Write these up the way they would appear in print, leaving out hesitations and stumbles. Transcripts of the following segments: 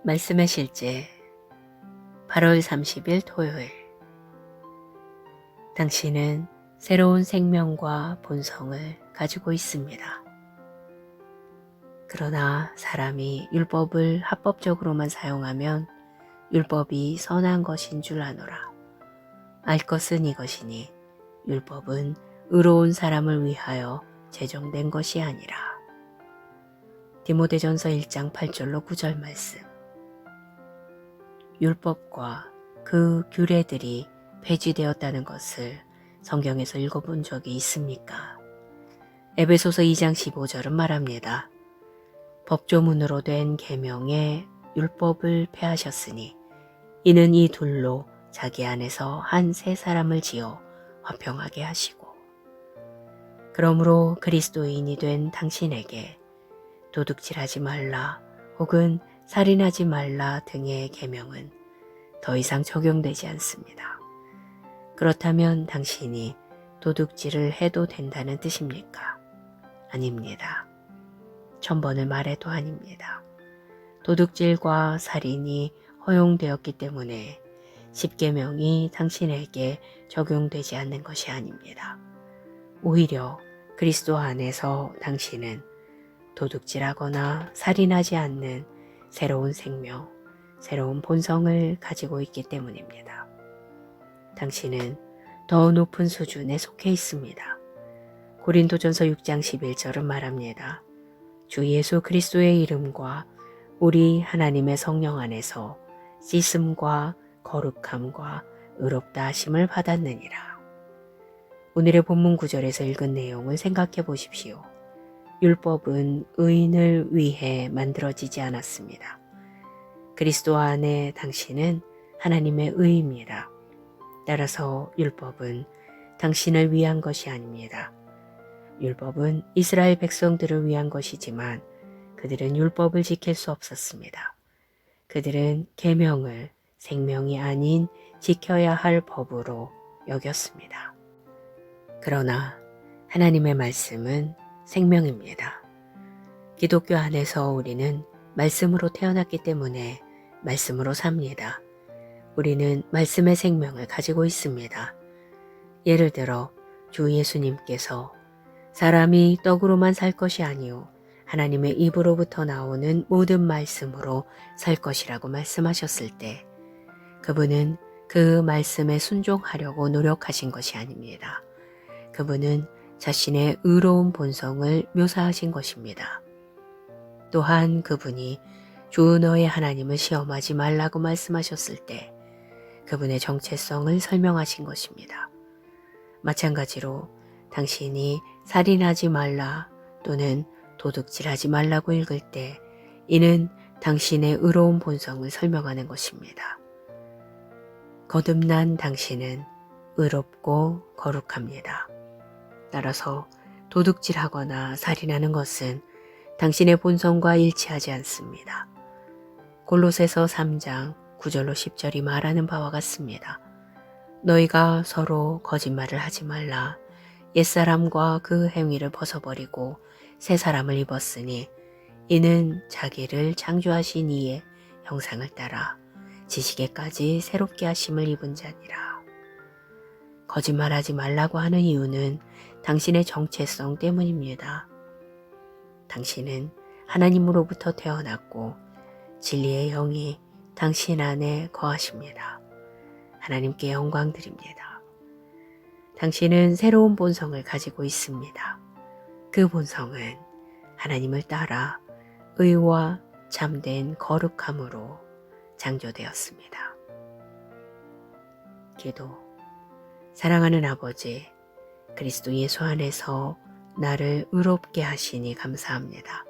말씀의 실제 8월 30일 토요일. 당신은 새로운 생명과 본성을 가지고 있습니다. 그러나 사람이 율법을 합법적으로만 사용하면 율법이 선한 것인 줄 아노라. 알 것은 이것이니 율법은 의로운 사람을 위하여 제정된 것이 아니라. 디모데전서 1장 8절로 9절 말씀. 율법과 그 규례들이 폐지되었다는 것을 성경에서 읽어본 적이 있습니까? 에베소서 2장 15절은 말합니다. 법조문으로 된 계명의 율법을 폐하셨으니 이는 이 둘로 자기 안에서 한 새 사람을 지어 화평하게 하시고. 그러므로 그리스도인이 된 당신에게 도둑질하지 말라 혹은 살인하지 말라 등의 계명은 더 이상 적용되지 않습니다. 그렇다면 당신이 도둑질을 해도 된다는 뜻입니까? 아닙니다. 1000번을 말해도 아닙니다. 도둑질과 살인이 허용되었기 때문에 10계명이 당신에게 적용되지 않는 것이 아닙니다. 오히려 그리스도 안에서 당신은 도둑질하거나 살인하지 않는 새로운 생명, 새로운 본성을 가지고 있기 때문입니다. 당신은 더 높은 수준에 속해 있습니다. 고린도전서 6장 11절은 말합니다. 주 예수 그리스도의 이름과 우리 하나님의 성령 안에서 씻음과 거룩함과 의롭다 하심을 받았느니라. 오늘의 본문 구절에서 읽은 내용을 생각해 보십시오. 율법은 의인을 위해 만들어지지 않았습니다. 그리스도 안에 당신은 하나님의 의입니다. 따라서 율법은 당신을 위한 것이 아닙니다. 율법은 이스라엘 백성들을 위한 것이지만 그들은 율법을 지킬 수 없었습니다. 그들은 계명을 생명이 아닌 지켜야 할 법으로 여겼습니다. 그러나 하나님의 말씀은 생명입니다. 기독교 안에서 우리는 말씀으로 태어났기 때문에 말씀으로 삽니다. 우리는 말씀의 생명을 가지고 있습니다. 예를 들어 주 예수님께서 사람이 떡으로만 살 것이 아니요 하나님의 입으로부터 나오는 모든 말씀으로 살 것이라고 말씀하셨을 때 그분은 그 말씀에 순종하려고 노력하신 것이 아닙니다. 그분은 자신의 의로운 본성을 묘사하신 것입니다. 또한 그분이 주 너의 하나님을 시험하지 말라고 말씀하셨을 때 그분의 정체성을 설명하신 것입니다. 마찬가지로 당신이 살인하지 말라 또는 도둑질하지 말라고 읽을 때 이는 당신의 의로운 본성을 설명하는 것입니다. 거듭난 당신은 의롭고 거룩합니다. 따라서 도둑질하거나 살인하는 것은 당신의 본성과 일치하지 않습니다. 골로새서 3장 9절로 10절이 말하는 바와 같습니다. 너희가 서로 거짓말을 하지 말라. 옛사람과 그 행위를 벗어버리고 새 사람을 입었으니 이는 자기를 창조하신 이의 형상을 따라 지식에까지 새롭게 하심을 입은 자니라. 거짓말하지 말라고 하는 이유는 당신의 정체성 때문입니다. 당신은 하나님으로부터 태어났고 진리의 영이 당신 안에 거하십니다. 하나님께 영광 드립니다. 당신은 새로운 본성을 가지고 있습니다. 그 본성은 하나님을 따라 의와 참된 거룩함으로 창조되었습니다. 기도. 사랑하는 아버지, 그리스도 예수 안에서 나를 의롭게 하시니 감사합니다.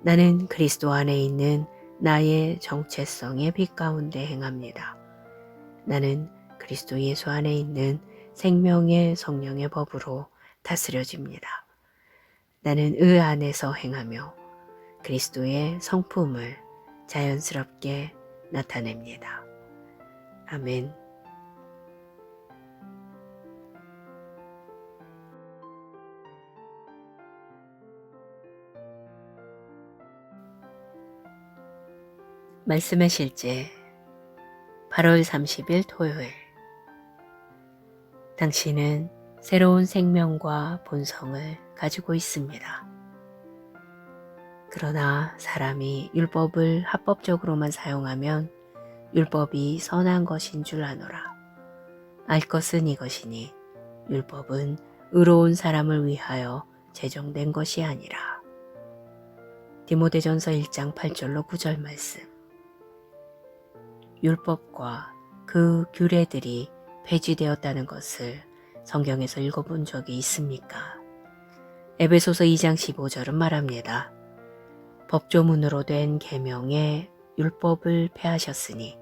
나는 그리스도 안에 있는 나의 정체성의 빛 가운데 행합니다. 나는 그리스도 예수 안에 있는 생명의 성령의 법으로 다스려집니다. 나는 의 안에서 행하며 그리스도의 성품을 자연스럽게 나타냅니다. 아멘. 말씀의 실제 8월 30일 토요일. 당신은 새로운 생명과 본성을 가지고 있습니다. 그러나 사람이 율법을 합법적으로만 사용하면 율법이 선한 것인 줄 아노라. 알 것은 이것이니 율법은 의로운 사람을 위하여 제정된 것이 아니라. 디모데전서 1장 8절로 9절 말씀. 율법과 그 규례들이 폐지되었다는 것을 성경에서 읽어본 적이 있습니까? 에베소서 2장 15절은 말합니다. 법조문으로 된 계명의 율법을 폐하셨으니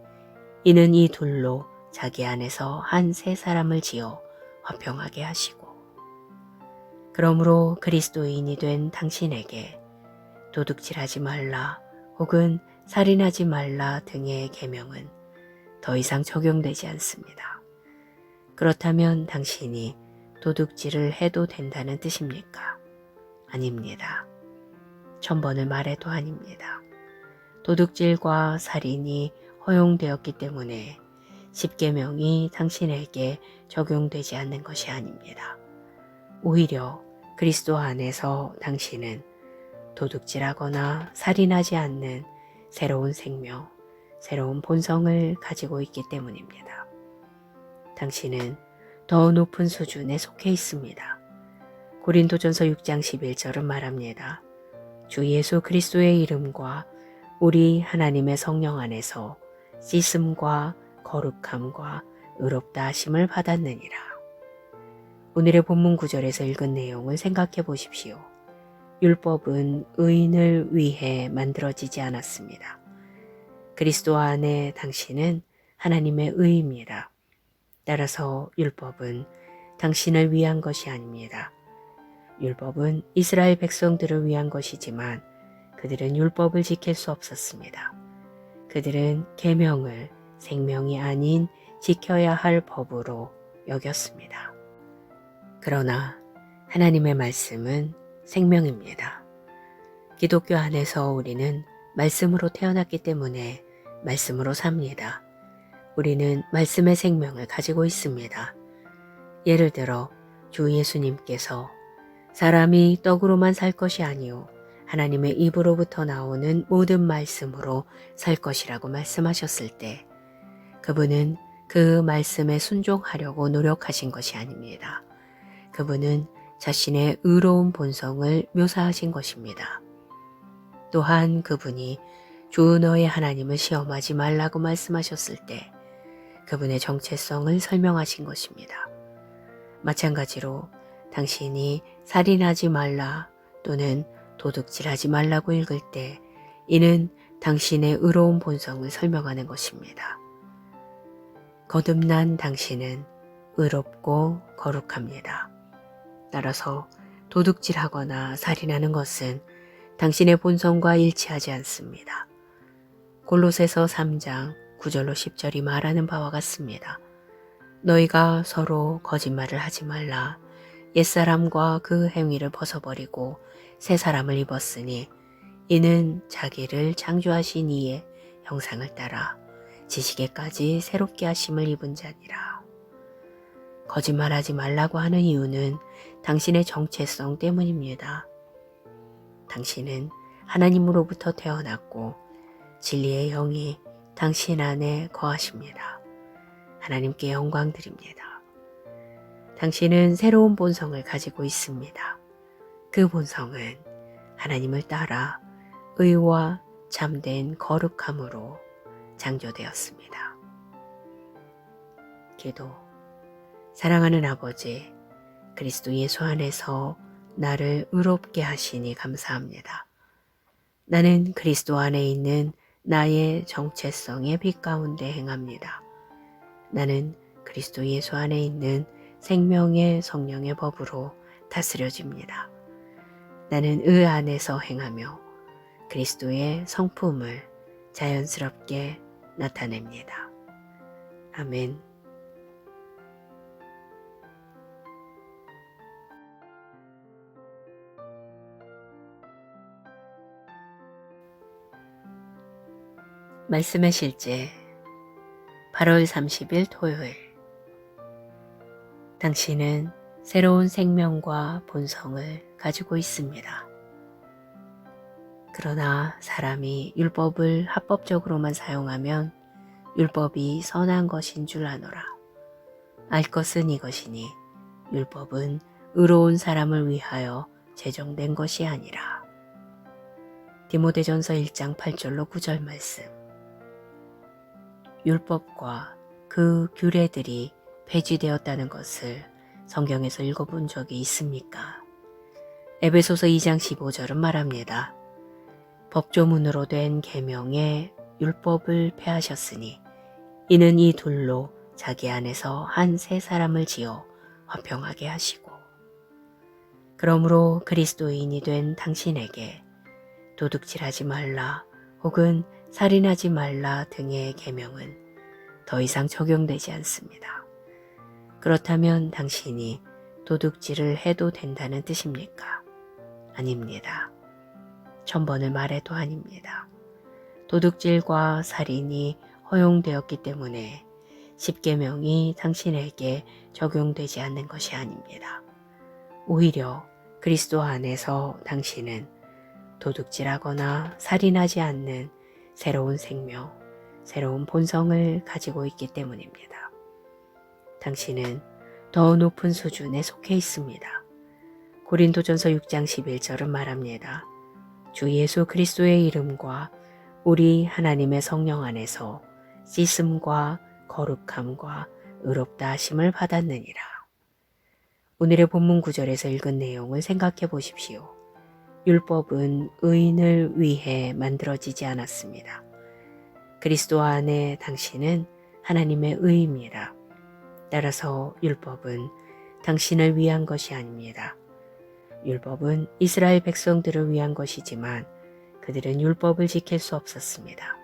이는 이 둘로 자기 안에서 한 새 사람을 지어 화평하게 하시고. 그러므로 그리스도인이 된 당신에게 도둑질하지 말라 혹은 살인하지 말라 등의 계명은 더 이상 적용되지 않습니다. 그렇다면 당신이 도둑질을 해도 된다는 뜻입니까? 아닙니다. 1000번을 말해도 아닙니다. 도둑질과 살인이 허용되었기 때문에 10계명이 당신에게 적용되지 않는 것이 아닙니다. 오히려 그리스도 안에서 당신은 도둑질하거나 살인하지 않는 새로운 생명, 새로운 본성을 가지고 있기 때문입니다. 당신은 더 높은 수준에 속해 있습니다. 고린도전서 6장 11절은 말합니다. 주 예수 그리스도의 이름과 우리 하나님의 성령 안에서 씻음과 거룩함과 의롭다 하심을 받았느니라. 오늘의 본문 구절에서 읽은 내용을 생각해 보십시오. 율법은 의인을 위해 만들어지지 않았습니다. 그리스도 안에 당신은 하나님의 의입니다. 따라서 율법은 당신을 위한 것이 아닙니다. 율법은 이스라엘 백성들을 위한 것이지만 그들은 율법을 지킬 수 없었습니다. 그들은 계명을 생명이 아닌 지켜야 할 법으로 여겼습니다. 그러나 하나님의 말씀은 생명입니다. 기독교 안에서 우리는 말씀으로 태어났기 때문에 말씀으로 삽니다. 우리는 말씀의 생명을 가지고 있습니다. 예를 들어 주 예수님께서 사람이 떡으로만 살 것이 아니요 하나님의 입으로부터 나오는 모든 말씀으로 살 것이라고 말씀하셨을 때 그분은 그 말씀에 순종하려고 노력하신 것이 아닙니다. 그분은 자신의 의로운 본성을 묘사하신 것입니다. 또한 그분이 주 너의 하나님을 시험하지 말라고 말씀하셨을 때 그분의 정체성을 설명하신 것입니다. 마찬가지로 당신이 살인하지 말라 또는 도둑질하지 말라고 읽을 때 이는 당신의 의로운 본성을 설명하는 것입니다. 거듭난 당신은 의롭고 거룩합니다. 따라서 도둑질하거나 살인하는 것은 당신의 본성과 일치하지 않습니다. 골로새서 3장 9절로 10절이 말하는 바와 같습니다. 너희가 서로 거짓말을 하지 말라. 옛사람과 그 행위를 벗어버리고 새 사람을 입었으니 이는 자기를 창조하신 이의 형상을 따라 지식에까지 새롭게 하심을 입은 자니라. 거짓말하지 말라고 하는 이유는 당신의 정체성 때문입니다. 당신은 하나님으로부터 태어났고 진리의 영이 당신 안에 거하십니다. 하나님께 영광 드립니다. 당신은 새로운 본성을 가지고 있습니다. 그 본성은 하나님을 따라 의와 참된 거룩함으로 창조되었습니다. 기도. 사랑하는 아버지, 그리스도 예수 안에서 나를 의롭게 하시니 감사합니다. 나는 그리스도 안에 있는 나의 정체성의 빛 가운데 행합니다. 나는 그리스도 예수 안에 있는 생명의 성령의 법으로 다스려집니다. 나는 의 안에서 행하며 그리스도의 성품을 자연스럽게 나타냅니다. 아멘. 말씀의 실제 8월 30일 토요일. 당신은 새로운 생명과 본성을 가지고 있습니다. 그러나 사람이 율법을 합법적으로만 사용하면 율법이 선한 것인 줄 아노라. 알 것은 이것이니 율법은 의로운 사람을 위하여 제정된 것이 아니라. 디모데전서 1장 8절로 9절 말씀. 율법과 그 규례들이 폐지되었다는 것을 성경에서 읽어본 적이 있습니까? 에베소서 2장 15절은 말합니다. 법조문으로 된 계명의 율법을 폐하셨으니 이는 이 둘로 자기 안에서 한 새 사람을 지어 화평하게 하시고. 그러므로 그리스도인이 된 당신에게 도둑질하지 말라 혹은 살인하지 말라 등의 계명은 더 이상 적용되지 않습니다. 그렇다면 당신이 도둑질을 해도 된다는 뜻입니까? 아닙니다. 1000번을 말해도 아닙니다. 도둑질과 살인이 허용되었기 때문에 10계명이 당신에게 적용되지 않는 것이 아닙니다. 오히려 그리스도 안에서 당신은 도둑질하거나 살인하지 않는 새로운 생명, 새로운 본성을 가지고 있기 때문입니다. 당신은 더 높은 수준에 속해 있습니다. 고린도전서 6장 11절은 말합니다. 주 예수 그리스도의 이름과 우리 하나님의 성령 안에서 씻음과 거룩함과 의롭다 하심을 받았느니라. 오늘의 본문 구절에서 읽은 내용을 생각해 보십시오. 율법은 의인을 위해 만들어지지 않았습니다. 그리스도 안에 당신은 하나님의 의입니다. 따라서 율법은 당신을 위한 것이 아닙니다. 율법은 이스라엘 백성들을 위한 것이지만 그들은 율법을 지킬 수 없었습니다.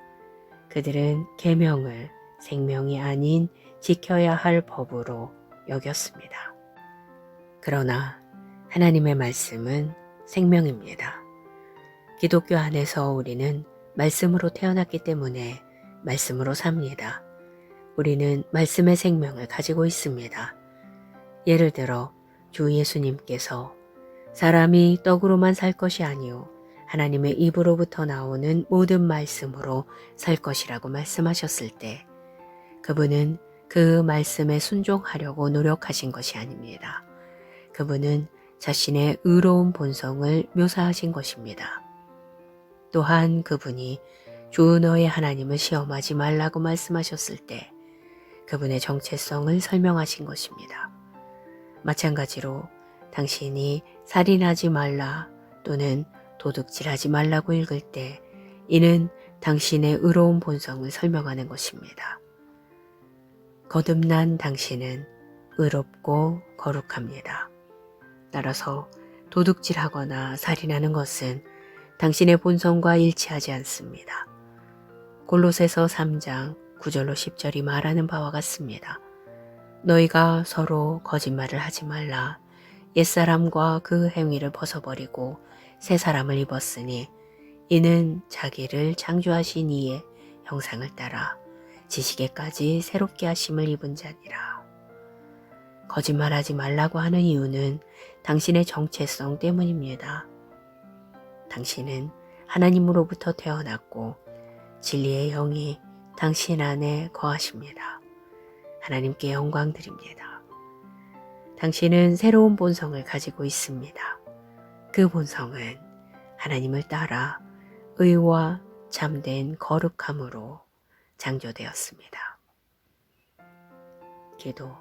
그들은 계명을 생명이 아닌 지켜야 할 법으로 여겼습니다. 그러나 하나님의 말씀은 생명입니다. 기독교 안에서 우리는 말씀으로 태어났기 때문에 말씀으로 삽니다. 우리는 말씀의 생명을 가지고 있습니다. 예를 들어 주 예수님께서 사람이 떡으로만 살 것이 아니요 하나님의 입으로부터 나오는 모든 말씀으로 살 것이라고 말씀하셨을 때 그분은 그 말씀에 순종하려고 노력하신 것이 아닙니다. 그분은 자신의 의로운 본성을 묘사하신 것입니다. 또한 그분이 주 너의 하나님을 시험하지 말라고 말씀하셨을 때 그분의 정체성을 설명하신 것입니다. 마찬가지로 당신이 살인하지 말라 또는 도둑질하지 말라고 읽을 때 이는 당신의 의로운 본성을 설명하는 것입니다. 거듭난 당신은 의롭고 거룩합니다. 따라서 도둑질하거나 살인하는 것은 당신의 본성과 일치하지 않습니다. 골로새서 3장 9절로 10절이 말하는 바와 같습니다. 너희가 서로 거짓말을 하지 말라. 옛사람과 그 행위를 벗어버리고 새 사람을 입었으니 이는 자기를 창조하신 이의 형상을 따라 지식에까지 새롭게 하심을 입은 자니라. 거짓말하지 말라고 하는 이유는 당신의 정체성 때문입니다. 당신은 하나님으로부터 태어났고 진리의 영이 당신 안에 거하십니다. 하나님께 영광 드립니다. 당신은 새로운 본성을 가지고 있습니다. 그 본성은 하나님을 따라 의와 참된 거룩함으로 창조되었습니다. 기도.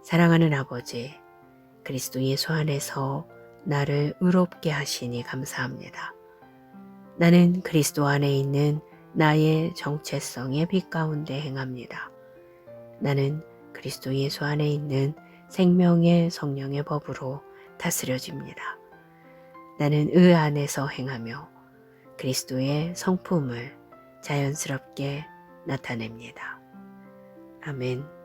사랑하는 아버지, 그리스도 예수 안에서 나를 의롭게 하시니 감사합니다. 나는 그리스도 안에 있는 나의 정체성의 빛 가운데 행합니다. 나는 그리스도 예수 안에 있는 생명의 성령의 법으로 다스려집니다. 나는 의 안에서 행하며 그리스도의 성품을 자연스럽게 나타냅니다. 아멘.